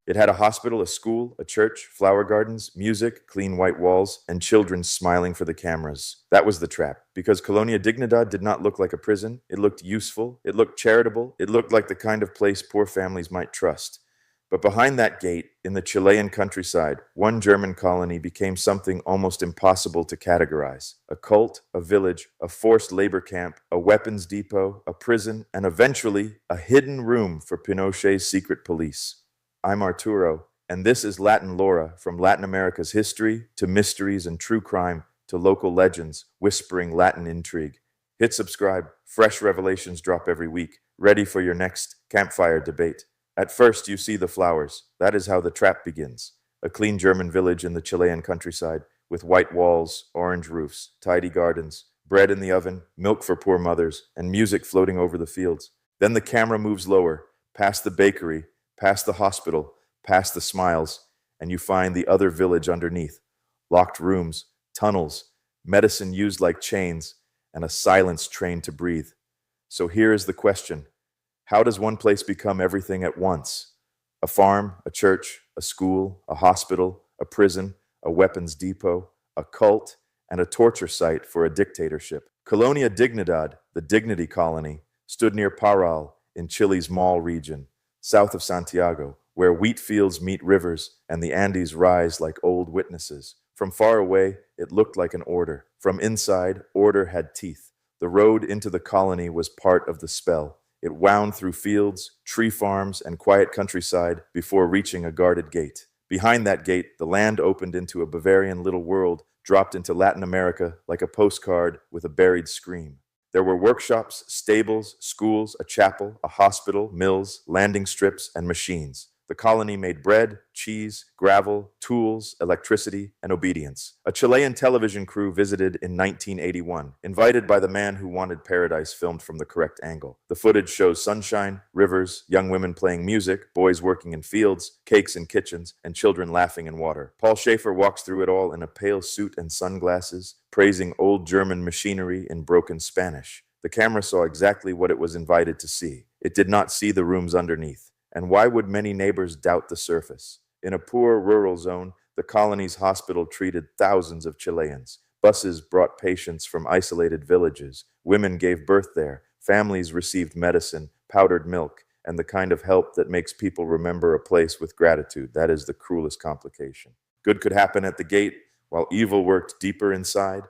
It had a hospital, a school, a church, flower gardens, music, clean white walls, and children smiling for the cameras. That was the trap, because Colonia Dignidad did not look like a prison. It looked useful, it looked charitable, it looked like the kind of place poor families might trust. But behind that gate, in the Chilean countryside, one German colony became something almost impossible to categorize. A cult, a village, a forced labor camp, a weapons depot, a prison, and eventually a hidden room for Pinochet's secret police. I'm Arturo, and this is Latin Laura, from Latin America's history to mysteries and true crime to local legends whispering Latin intrigue. Hit subscribe, fresh revelations drop every week, ready for your next campfire debate. At first, you see the flowers. That is how the trap begins. A clean German village in the Chilean countryside, with white walls, orange roofs, tidy gardens, bread in the oven, milk for poor mothers, and music floating over the fields. Then the camera moves lower, past the bakery, past the hospital, past the smiles, and you find the other village underneath. Locked rooms, tunnels, medicine used like chains, and a silence trained to breathe. So here is the question. How does one place become everything at once? A farm, a church, a school, a hospital, a prison, a weapons depot, a cult, and a torture site for a dictatorship. Colonia Dignidad, the Dignity Colony, stood near Parral in Chile's Mall region, south of Santiago, where wheat fields meet rivers and the Andes rise like old witnesses. From far away, it looked like an order. From inside, order had teeth. The road into the colony was part of the spell. It wound through fields, tree farms, and quiet countryside before reaching a guarded gate. Behind that gate, the land opened into a Bavarian little world, dropped into Latin America like a postcard with a buried scream. There were workshops, stables, schools, a chapel, a hospital, mills, landing strips, and machines. The colony made bread, cheese, gravel, tools, electricity, and obedience. A Chilean television crew visited in 1981, invited by the man who wanted paradise filmed from the correct angle. The footage shows sunshine, rivers, young women playing music, boys working in fields, cakes in kitchens, and children laughing in water. Paul Schaefer walks through it all in a pale suit and sunglasses, praising old German machinery in broken Spanish. The camera saw exactly what it was invited to see. It did not see the rooms underneath. And why would many neighbors doubt the surface? In a poor rural zone, the colony's hospital treated thousands of Chileans. Buses brought patients from isolated villages. Women gave birth there. Families received medicine, powdered milk, and the kind of help that makes people remember a place with gratitude. That is the cruelest complication. Good could happen at the gate, while evil worked deeper inside.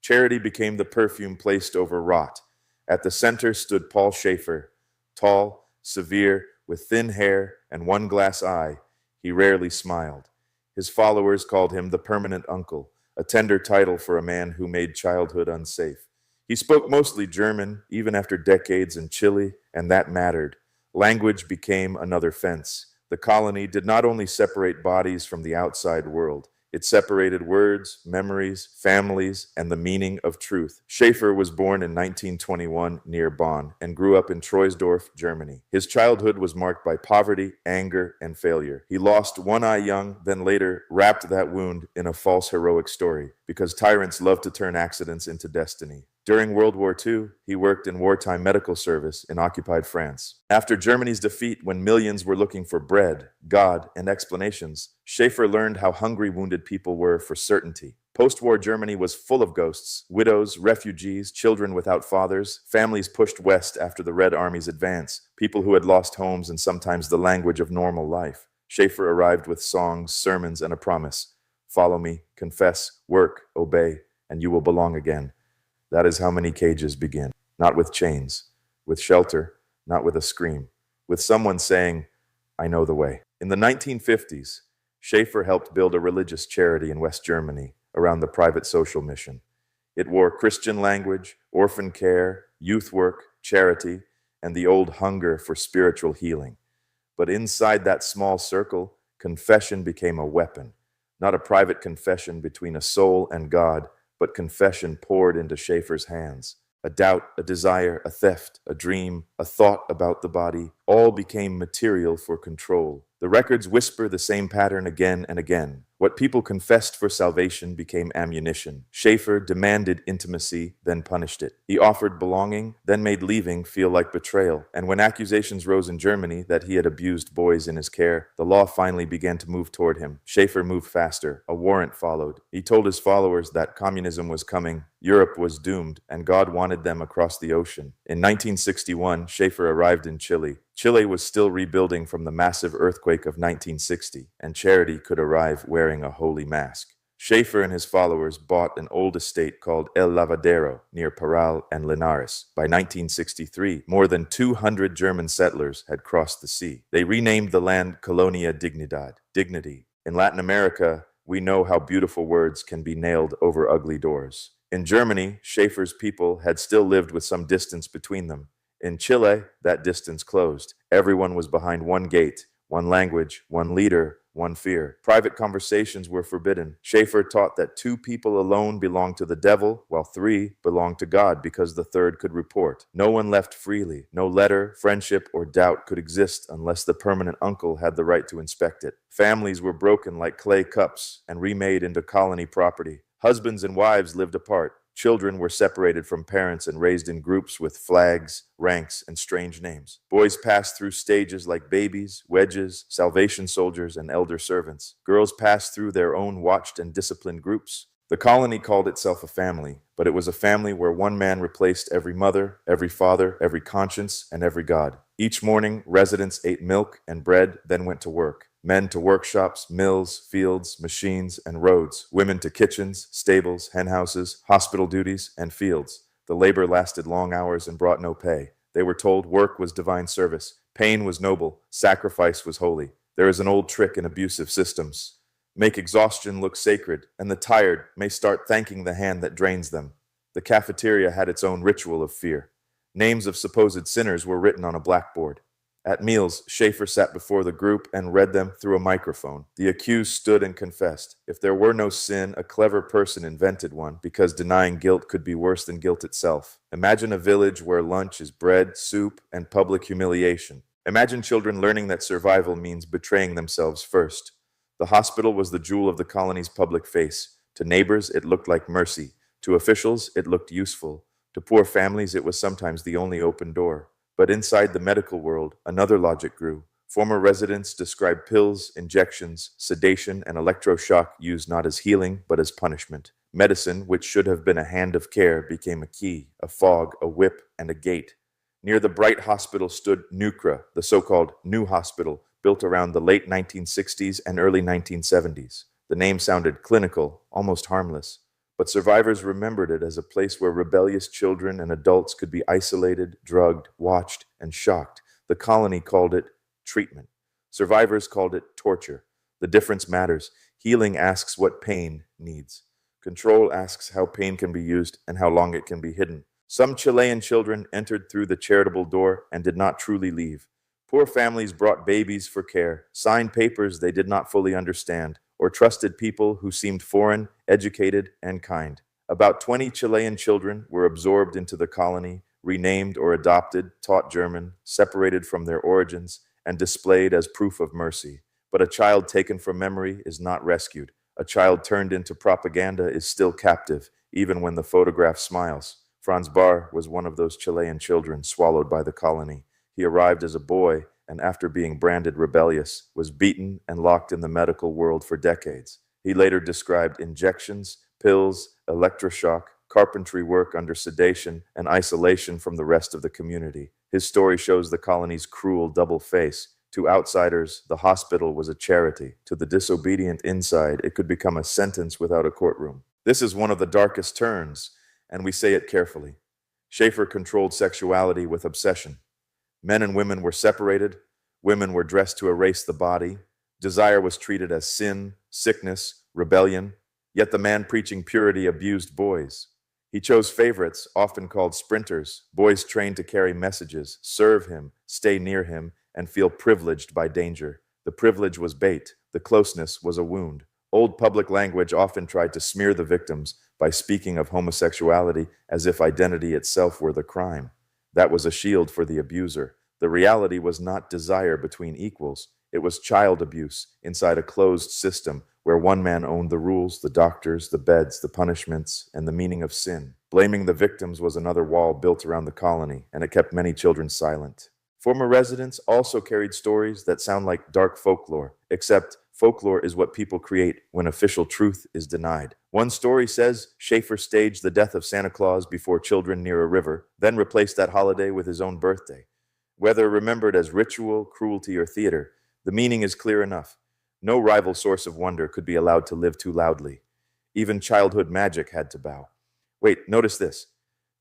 Charity became the perfume placed over rot. At the center stood Paul Schaefer, tall, severe, with thin hair and one glass eye. He rarely smiled. His followers called him the permanent uncle, a tender title for a man who made childhood unsafe. He spoke mostly German, even after decades in Chile, and that mattered. Language became another fence. The colony did not only separate bodies from the outside world, it separated words, memories, families, and the meaning of truth. Schaefer was born in 1921 near Bonn and grew up in Troisdorf, Germany. His childhood was marked by poverty, anger, and failure. He lost one eye young, then later wrapped that wound in a false heroic story, because tyrants love to turn accidents into destiny. During World War II, he worked in wartime medical service in occupied France. After Germany's defeat, when millions were looking for bread, God, and explanations, Schaefer learned how hungry wounded people were for certainty. Post-war Germany was full of ghosts, widows, refugees, children without fathers, families pushed west after the Red Army's advance, people who had lost homes and sometimes the language of normal life. Schaefer arrived with songs, sermons, and a promise. Follow me, confess, work, obey, and you will belong again. That is how many cages begin. Not with chains, with shelter, not with a scream, with someone saying, I know the way. In the 1950s, Schaefer helped build a religious charity in West Germany around the private social mission. It wore Christian language, orphan care, youth work, charity, and the old hunger for spiritual healing. But inside that small circle, confession became a weapon, not a private confession between a soul and God, but confession poured into Schaefer's hands. A doubt, a desire, a theft, a dream, a thought about the body, all became material for control. The records whisper the same pattern again and again. What people confessed for salvation became ammunition. Schaefer demanded intimacy, then punished it. He offered belonging, then made leaving feel like betrayal. And when accusations rose in Germany that he had abused boys in his care, the law finally began to move toward him. Schaefer moved faster. A warrant followed. He told his followers that communism was coming, Europe was doomed, and God wanted them across the ocean. In 1961, Schaefer arrived in Chile. Chile was still rebuilding from the massive earthquake of 1960, and charity could arrive wearing a holy mask. Schaefer and his followers bought an old estate called El Lavadero near Parral and Linares. By 1963, more than 200 German settlers had crossed the sea. They renamed the land Colonia Dignidad, dignity. In Latin America, we know how beautiful words can be nailed over ugly doors. In Germany, Schaefer's people had still lived with some distance between them. In Chile, that distance closed. Everyone was behind one gate, one language, one leader, one fear. Private conversations were forbidden. Schaefer taught that 2 people alone belonged to the devil, while 3 belonged to God because the third could report. No one left freely. No letter, friendship, or doubt could exist unless the permanent uncle had the right to inspect it. Families were broken like clay cups and remade into colony property. Husbands and wives lived apart. Children were separated from parents and raised in groups with flags, ranks, and strange names. Boys passed through stages like babies, wedges, salvation soldiers, and elder servants. Girls passed through their own watched and disciplined groups. The colony called itself a family, but it was a family where one man replaced every mother, every father, every conscience, and every god. Each morning, residents ate milk and bread, then went to work. Men to workshops, mills, fields, machines, and roads. Women to kitchens, stables, henhouses, hospital duties, and fields. The labor lasted long hours and brought no pay. They were told work was divine service, pain was noble, sacrifice was holy. There is an old trick in abusive systems. Make exhaustion look sacred, and the tired may start thanking the hand that drains them. The cafeteria had its own ritual of fear. Names of supposed sinners were written on a blackboard. At meals, Schaefer sat before the group and read them through a microphone. The accused stood and confessed. If there were no sin, a clever person invented one, because denying guilt could be worse than guilt itself. Imagine a village where lunch is bread, soup, and public humiliation. Imagine children learning that survival means betraying themselves first. The hospital was the jewel of the colony's public face. To neighbors, it looked like mercy. To officials, it looked useful. To poor families, it was sometimes the only open door. But inside the medical world, another logic grew. Former residents described pills, injections, sedation, and electroshock used not as healing, but as punishment. Medicine, which should have been a hand of care, became a key, a fog, a whip, and a gate. Near the bright hospital stood Nucra, the so-called New Hospital, built around the late 1960s and early 1970s. The name sounded clinical, almost harmless. But survivors remembered it as a place where rebellious children and adults could be isolated, drugged, watched, and shocked. The colony called it treatment. Survivors called it torture. The difference matters. Healing asks what pain needs. Control asks how pain can be used and how long it can be hidden. Some Chilean children entered through the charitable door and did not truly leave. Poor families brought babies for care, signed papers they did not fully understand, or trusted people who seemed foreign, educated, and kind. About 20 Chilean children were absorbed into the colony, renamed or adopted, taught German, separated from their origins, and displayed as proof of mercy. But a child taken from memory is not rescued. A child turned into propaganda is still captive, even when the photograph smiles. Franz Barr was one of those Chilean children swallowed by the colony. He arrived as a boy, and after being branded rebellious, was beaten and locked in the medical world for decades. He later described injections, pills, electroshock, carpentry work under sedation, and isolation from the rest of the community. His story shows the colony's cruel double face. To outsiders, the hospital was a charity. To the disobedient inside, it could become a sentence without a courtroom. This is one of the darkest turns, and we say it carefully. Schaefer controlled sexuality with obsession. Men and women were separated. Women were dressed to erase the body. Desire was treated as sin, sickness, rebellion. Yet the man preaching purity abused boys. He chose favorites, often called sprinters, boys trained to carry messages, serve him, stay near him, and feel privileged by danger. The privilege was bait. The closeness was a wound. Old public language often tried to smear the victims by speaking of homosexuality as if identity itself were the crime. That was a shield for the abuser. The reality was not desire between equals. It was child abuse inside a closed system where one man owned the rules, the doctors, the beds, the punishments, and the meaning of sin. Blaming the victims was another wall built around the colony, and it kept many children silent. Former residents also carried stories that sound like dark folklore, except folklore is what people create when official truth is denied. One story says Schaefer staged the death of Santa Claus before children near a river, then replaced that holiday with his own birthday. Whether remembered as ritual, cruelty, or theater, the meaning is clear enough. No rival source of wonder could be allowed to live too loudly. Even childhood magic had to bow. Wait, notice this.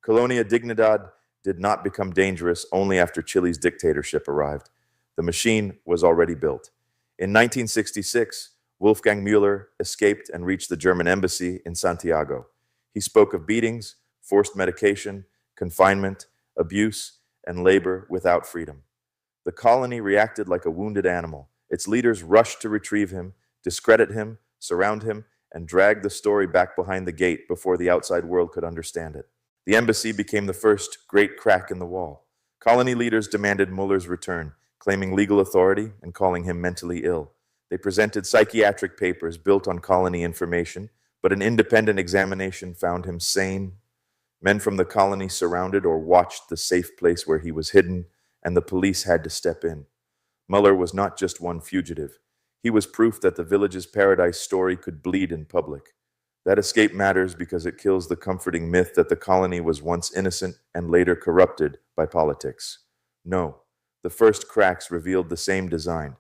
Colonia Dignidad did not become dangerous only after Chile's dictatorship arrived. The machine was already built. In 1966, Wolfgang Müller escaped and reached the German embassy in Santiago. He spoke of beatings, forced medication, confinement, abuse, and labor without freedom. The colony reacted like a wounded animal. Its leaders rushed to retrieve him, discredit him, surround him, and drag the story back behind the gate before the outside world could understand it. The embassy became the first great crack in the wall. Colony leaders demanded Muller's return, claiming legal authority and calling him mentally ill. They presented psychiatric papers built on colony information, but an independent examination found him sane. Men from the colony surrounded or watched the safe place where he was hidden, and the police had to step in. Muller was not just one fugitive. He was proof that the village's paradise story could bleed in public. That escape matters because it kills the comforting myth that the colony was once innocent and later corrupted by politics. No, the first cracks revealed the same design: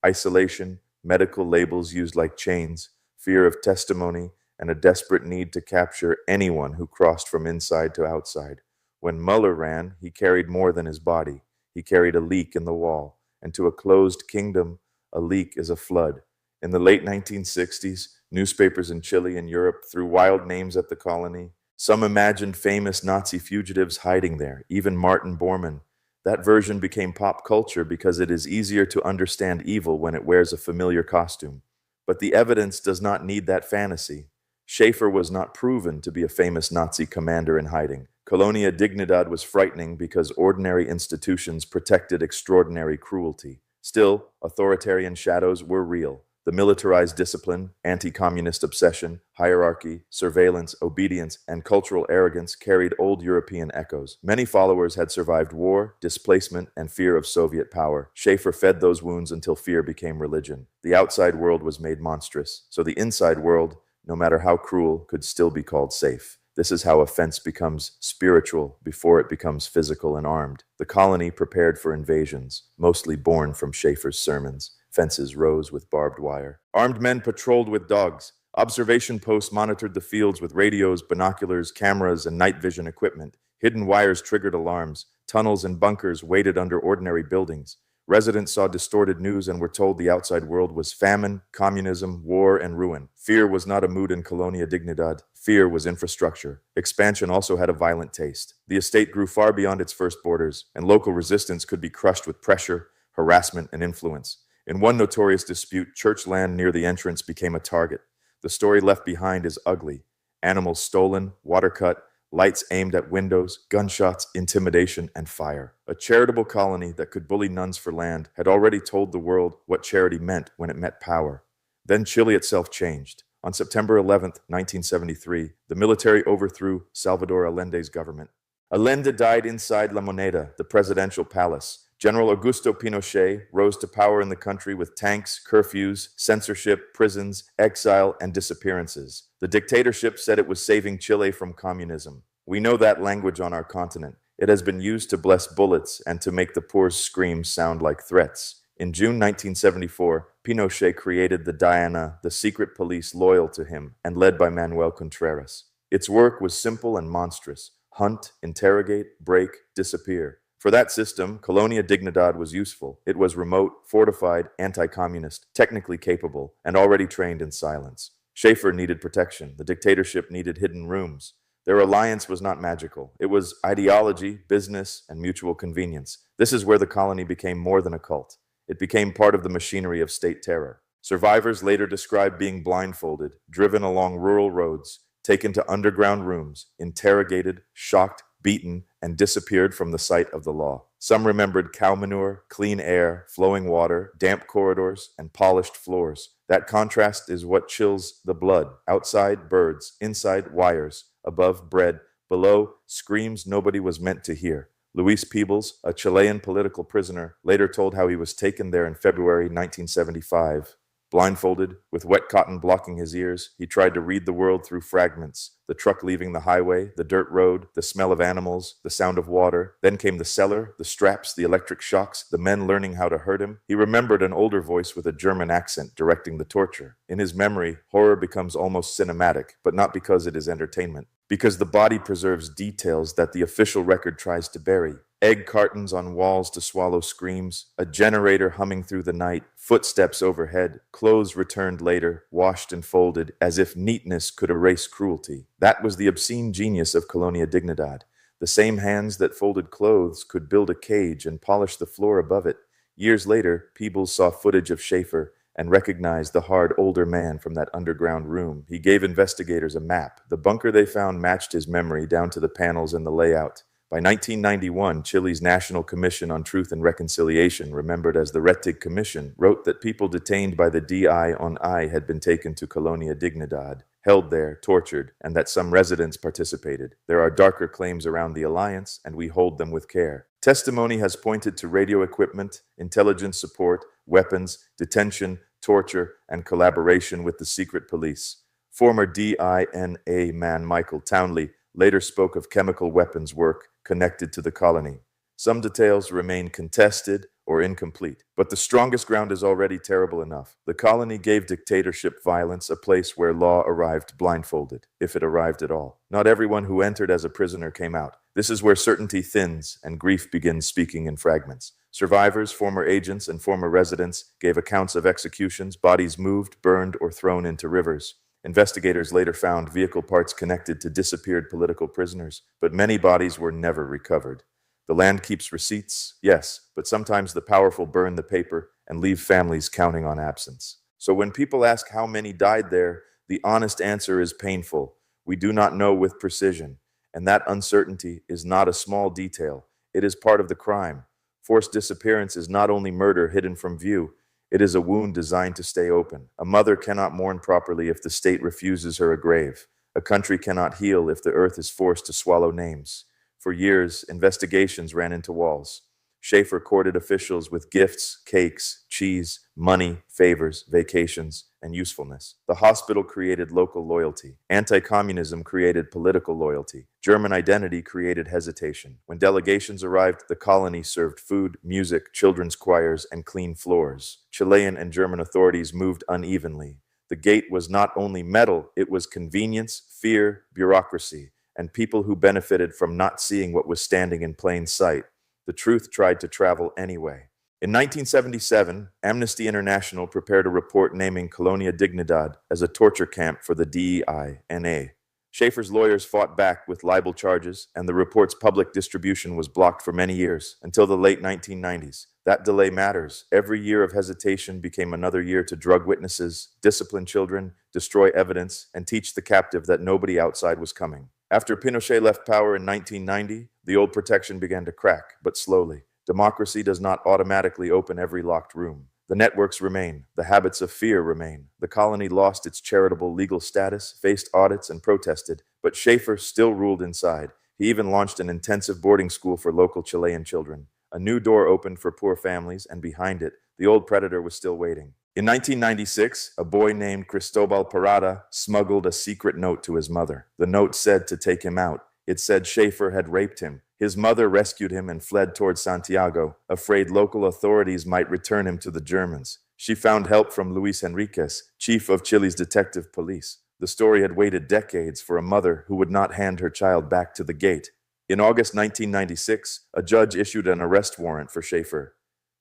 isolation, medical labels used like chains, fear of testimony, and a desperate need to capture anyone who crossed from inside to outside. When Muller ran, he carried more than his body. He carried a leak in the wall, and to a closed kingdom, a leak is a flood. In the late 1960s, newspapers in Chile and Europe threw wild names at the colony. Some imagined famous Nazi fugitives hiding there, even Martin Bormann. That version became pop culture because it is easier to understand evil when it wears a familiar costume. But the evidence does not need that fantasy. Schaefer was not proven to be a famous Nazi commander in hiding. Colonia Dignidad was frightening because ordinary institutions protected extraordinary cruelty. Still, authoritarian shadows were real. The militarized discipline, anti-communist obsession, hierarchy, surveillance, obedience, and cultural arrogance carried old European echoes. Many followers had survived war, displacement, and fear of Soviet power. Schaefer fed those wounds until fear became religion. The outside world was made monstrous, so the inside world, no matter how cruel, could still be called safe. This is how offense becomes spiritual before it becomes physical and armed. The colony prepared for invasions, mostly born from Schaefer's sermons. Fences rose with barbed wire. Armed men patrolled with dogs. Observation posts monitored the fields with radios, binoculars, cameras, and night vision equipment. Hidden wires triggered alarms. Tunnels and bunkers waited under ordinary buildings. Residents saw distorted news and were told the outside world was famine, communism, war, and ruin. Fear was not a mood in Colonia Dignidad. Fear was infrastructure. Expansion also had a violent taste. The estate grew far beyond its first borders, and local resistance could be crushed with pressure, harassment, and influence. In one notorious dispute, church land near the entrance became a target. The story left behind is ugly. Animals stolen, water cut, lights aimed at windows, gunshots, intimidation, and fire. A charitable colony that could bully nuns for land had already told the world what charity meant when it met power. Then Chile itself changed. On September 11, 1973, the military overthrew Salvador Allende's government. Allende died inside La Moneda, the presidential palace. General Augusto Pinochet rose to power in the country with tanks, curfews, censorship, prisons, exile, and disappearances. The dictatorship said it was saving Chile from communism. We know that language on our continent. It has been used to bless bullets and to make the poor's screams sound like threats. In June 1974, Pinochet created the Diana, the secret police loyal to him and led by Manuel Contreras. Its work was simple and monstrous: hunt, interrogate, break, disappear. For that system, Colonia Dignidad was useful. It was remote, fortified, anti-communist, technically capable, and already trained in silence. Schaefer needed protection. The dictatorship needed hidden rooms. Their alliance was not magical. It was ideology, business, and mutual convenience. This is where the colony became more than a cult. It became part of the machinery of state terror. Survivors later described being blindfolded, driven along rural roads, taken to underground rooms, interrogated, shocked, beaten, and disappeared from the sight of the law. Some remembered cow manure, clean air, flowing water, damp corridors, and polished floors. That contrast is what chills the blood. Outside, birds. Inside, wires. Above, bread. Below, screams nobody was meant to hear. Luis Peebles, a Chilean political prisoner, later told how he was taken there in February 1975. Blindfolded, with wet cotton blocking his ears, he tried to read the world through fragments. The truck leaving the highway, the dirt road, the smell of animals, the sound of water. Then came the cellar, the straps, the electric shocks, the men learning how to hurt him. He remembered an older voice with a German accent directing the torture. In his memory, horror becomes almost cinematic, but not because it is entertainment. Because the body preserves details that the official record tries to bury. Egg cartons on walls to swallow screams, a generator humming through the night, footsteps overhead, clothes returned later, washed and folded, as if neatness could erase cruelty. That was the obscene genius of Colonia Dignidad. The same hands that folded clothes could build a cage and polish the floor above it. Years later, Peebles saw footage of Schaefer and recognized the hard older man from that underground room. He gave investigators a map. The bunker they found matched his memory down to the panels and the layout. By 1991, Chile's National Commission on Truth and Reconciliation, remembered as the Rettig Commission, wrote that people detained by the DI had been taken to Colonia Dignidad, held there, tortured, and that some residents participated. There are darker claims around the alliance, and we hold them with care. Testimony has pointed to radio equipment, intelligence support, weapons, detention, torture, and collaboration with the secret police. Former DINA man Michael Townley later spoke of chemical weapons work connected to the colony. Some details remain contested or incomplete, but the strongest ground is already terrible enough. The colony gave dictatorship violence a place where law arrived blindfolded, if it arrived at all. Not everyone who entered as a prisoner came out. This is where certainty thins and grief begins speaking in fragments. Survivors, former agents, and former residents gave accounts of executions, bodies moved, burned, or thrown into rivers. Investigators later found vehicle parts connected to disappeared political prisoners, but many bodies were never recovered. The land keeps receipts, yes, but sometimes the powerful burn the paper and leave families counting on absence. So when people ask how many died there, the honest answer is painful. We do not know with precision, and that uncertainty is not a small detail. It is part of the crime. Forced disappearance is not only murder hidden from view, it is a wound designed to stay open. A mother cannot mourn properly if the state refuses her a grave. A country cannot heal if the earth is forced to swallow names. For years, investigations ran into walls. Schaefer courted officials with gifts, cakes, cheese, money, favors, vacations, and usefulness. The hospital created local loyalty. Anti-communism created political loyalty. German identity created hesitation. When delegations arrived, the colony served food, music, children's choirs, and clean floors. Chilean and German authorities moved unevenly. The gate was not only metal, it was convenience, fear, bureaucracy, and people who benefited from not seeing what was standing in plain sight. The truth tried to travel anyway. In 1977, Amnesty International prepared a report naming Colonia Dignidad as a torture camp for the DINA. Schaefer's lawyers fought back with libel charges, and the report's public distribution was blocked for many years, until the late 1990s. That delay matters. Every year of hesitation became another year to drug witnesses, discipline children, destroy evidence, and teach the captive that nobody outside was coming. After Pinochet left power in 1990, the old protection began to crack, but slowly. Democracy does not automatically open every locked room. The networks remain. The habits of fear remain. The colony lost its charitable legal status, faced audits, and protested, but Schaefer still ruled inside. He even launched an intensive boarding school for local Chilean children. A new door opened for poor families, and behind it, the old predator was still waiting. In 1996, a boy named Cristobal Parada smuggled a secret note to his mother. The note said to take him out. It said Schaefer had raped him. His mother rescued him and fled towards Santiago, afraid local authorities might return him to the Germans. She found help from Luis Enriquez, chief of Chile's detective police. The story had waited decades for a mother who would not hand her child back to the gate. In August 1996, a judge issued an arrest warrant for Schaefer.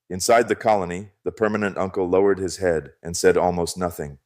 Inside the colony, the permanent uncle lowered his head and said almost nothing.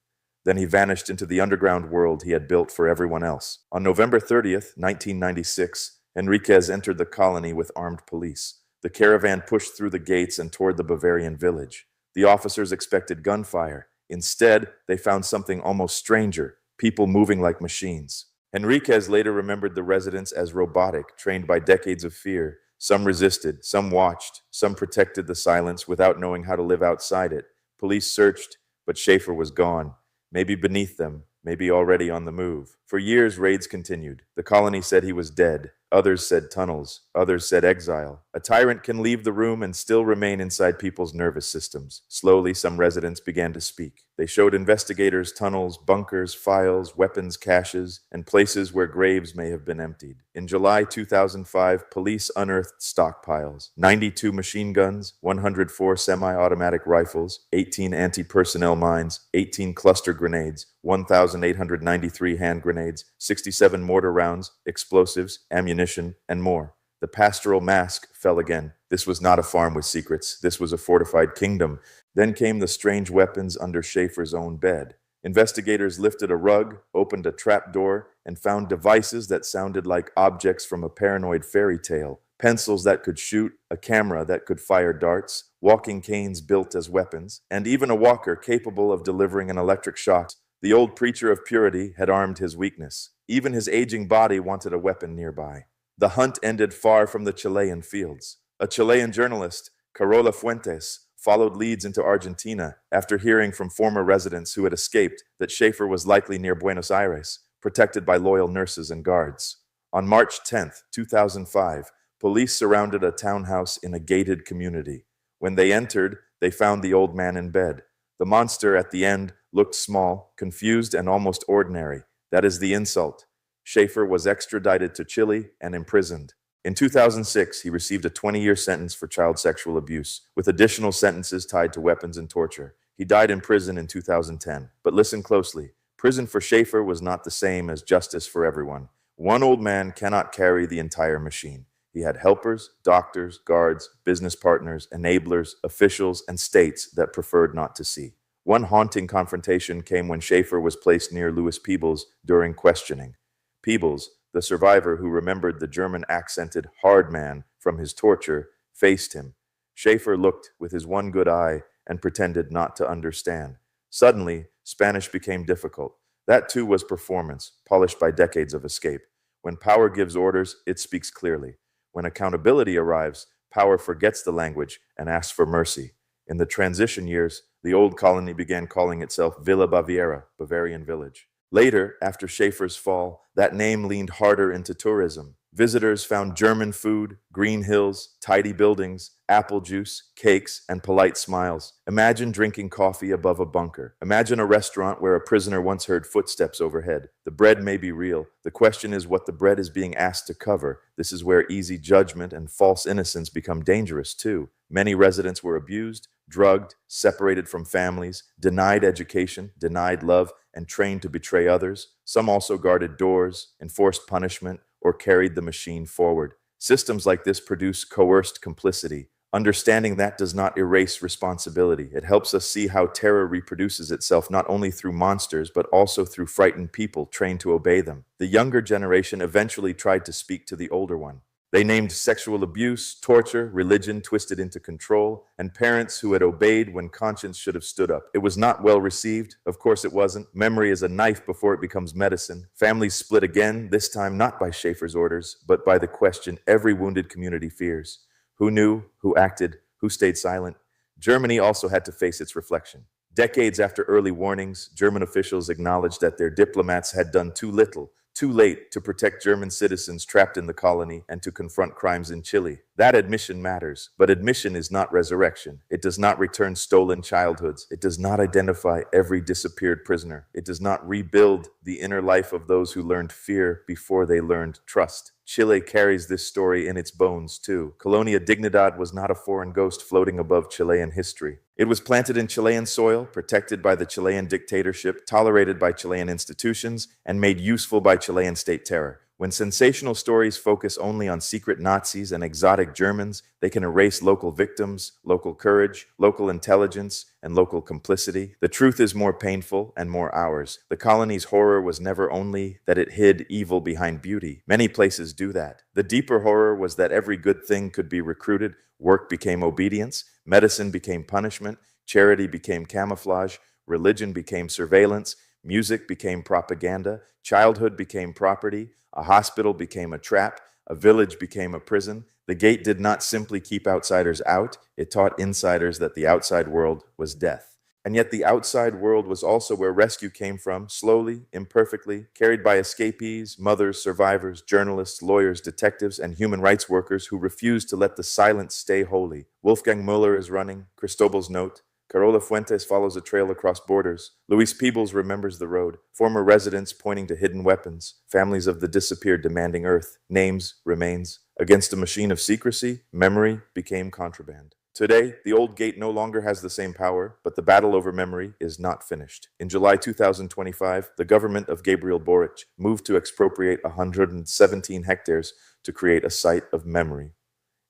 Then he vanished into the underground world he had built for everyone else. On November 30th, 1996, Enriquez entered the colony with armed police. The caravan pushed through the gates and toward the Bavarian village. The officers expected gunfire. Instead, they found something almost stranger, people moving like machines. Henriquez later remembered the residents as robotic, trained by decades of fear. Some resisted, some watched, some protected the silence without knowing how to live outside it. Police searched, but Schaefer was gone. Maybe beneath them, maybe already on the move. For years, raids continued. The colony said he was dead. Others said tunnels. Others said exile. A tyrant can leave the room and still remain inside people's nervous systems. Slowly, some residents began to speak. They showed investigators tunnels, bunkers, files, weapons caches, and places where graves may have been emptied. In July 2005, police unearthed stockpiles: 92 machine guns, 104 semi-automatic rifles, 18 anti-personnel mines, 18 cluster grenades, 1,893 hand grenades, 67 mortar rounds, explosives, ammunition, and more. The pastoral mask fell again. This was not a farm with secrets. This was a fortified kingdom. Then came the strange weapons under Schaefer's own bed. Investigators lifted a rug, opened a trap door, and found devices that sounded like objects from a paranoid fairy tale. Pencils that could shoot, a camera that could fire darts, walking canes built as weapons, and even a walker capable of delivering an electric shock. The old preacher of purity had armed his weakness. Even his aging body wanted a weapon nearby. The hunt ended far from the Chilean fields. A Chilean journalist, Carola Fuentes, followed leads into Argentina after hearing from former residents who had escaped that Schaefer was likely near Buenos Aires, protected by loyal nurses and guards. On March 10, 2005, police surrounded a townhouse in a gated community. When they entered, they found the old man in bed. The monster at the end looked small, confused, and almost ordinary. That is the insult. Schaefer was extradited to Chile and imprisoned. In 2006, he received a 20-year sentence for child sexual abuse, with additional sentences tied to weapons and torture. He died in prison in 2010. But listen closely. Prison for Schaefer was not the same as justice for everyone. One old man cannot carry the entire machine. He had helpers, doctors, guards, business partners, enablers, officials, and states that preferred not to see. One haunting confrontation came when Schaefer was placed near Louis Peebles during questioning. Peebles, the survivor who remembered the German-accented hard man from his torture, faced him. Schaefer looked with his one good eye and pretended not to understand. Suddenly, Spanish became difficult. That too was performance, polished by decades of escape. When power gives orders, it speaks clearly. When accountability arrives, power forgets the language and asks for mercy. In the transition years, the old colony began calling itself Villa Baviera, Bavarian village. Later, after Schaefer's fall, that name leaned harder into tourism. Visitors found German food, green hills, tidy buildings, apple juice, cakes, and polite smiles. Imagine drinking coffee above a bunker. Imagine a restaurant where a prisoner once heard footsteps overhead. The bread may be real. The question is what the bread is being asked to cover. This is where easy judgment and false innocence become dangerous too. Many residents were abused, drugged, separated from families, denied education, denied love, and trained to betray others. Some also guarded doors, enforced punishment, or carried the machine forward. Systems like this produce coerced complicity. Understanding that does not erase responsibility. It helps us see how terror reproduces itself not only through monsters, but also through frightened people trained to obey them. The younger generation eventually tried to speak to the older one. They named sexual abuse, torture, religion twisted into control, and parents who had obeyed when conscience should have stood up. It was not well received. Of course it wasn't. Memory is a knife before it becomes medicine. Families split again, this time not by Schaefer's orders, but by the question every wounded community fears. Who knew? Who acted? Who stayed silent? Germany also had to face its reflection. Decades after early warnings, German officials acknowledged that their diplomats had done too little, too late to protect German citizens trapped in the colony and to confront crimes in Chile. That admission matters, but admission is not resurrection. It does not return stolen childhoods. It does not identify every disappeared prisoner. It does not rebuild the inner life of those who learned fear before they learned trust. Chile carries this story in its bones, too. Colonia Dignidad was not a foreign ghost floating above Chilean history. It was planted in Chilean soil, protected by the Chilean dictatorship, tolerated by Chilean institutions, and made useful by Chilean state terror. When sensational stories focus only on secret Nazis and exotic Germans, they can erase local victims, local courage, local intelligence, and local complicity. The truth is more painful and more ours. The colony's horror was never only that it hid evil behind beauty. Many places do that. The deeper horror was that every good thing could be recruited, work became obedience, medicine became punishment, charity became camouflage, religion became surveillance, Music became propaganda, childhood became property, a hospital became a trap, a village became a prison. The gate did not simply keep outsiders out, it taught insiders that the outside world was death. And yet the outside world was also where rescue came from, slowly, imperfectly, carried by escapees, mothers, survivors, journalists, lawyers, detectives, and human rights workers who refused to let the silence stay holy. Wolfgang Muller is running, Cristobal's note. Carola Fuentes follows a trail across borders. Luis Peebles remembers the road. Former residents pointing to hidden weapons. Families of the disappeared demanding earth. Names, remains. Against a machine of secrecy, memory became contraband. Today, the old gate no longer has the same power, but the battle over memory is not finished. In July 2025, the government of Gabriel Boric moved to expropriate 117 hectares to create a site of memory.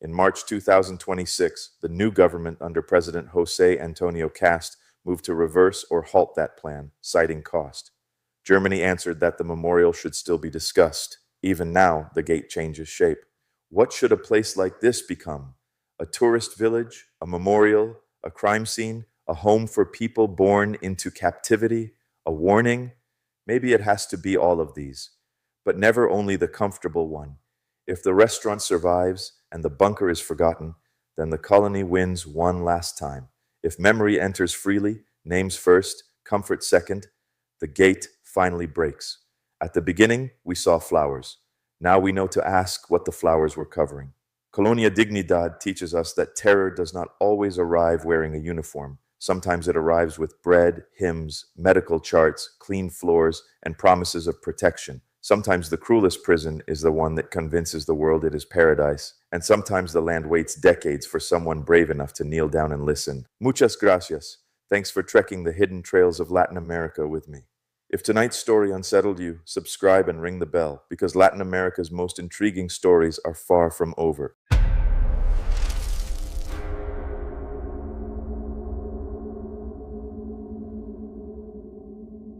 In March 2026, the new government under President Jose Antonio Cast moved to reverse or halt that plan, citing cost. Germany answered that the memorial should still be discussed. Even now, the gate changes shape. What should a place like this become? A tourist village, a memorial, a crime scene, a home for people born into captivity, a warning? Maybe it has to be all of these, but never only the comfortable one. If the restaurant survives and the bunker is forgotten, then the colony wins one last time. If memory enters freely, names first, comfort second, the gate finally breaks. At the beginning, we saw flowers. Now we know to ask what the flowers were covering. Colonia Dignidad teaches us that terror does not always arrive wearing a uniform. Sometimes it arrives with bread, hymns, medical charts, clean floors, and promises of protection. Sometimes the cruelest prison is the one that convinces the world it is paradise. And sometimes the land waits decades for someone brave enough to kneel down and listen. Muchas gracias. Thanks for trekking the hidden trails of Latin America with me. If tonight's story unsettled you, subscribe and ring the bell, because Latin America's most intriguing stories are far from over.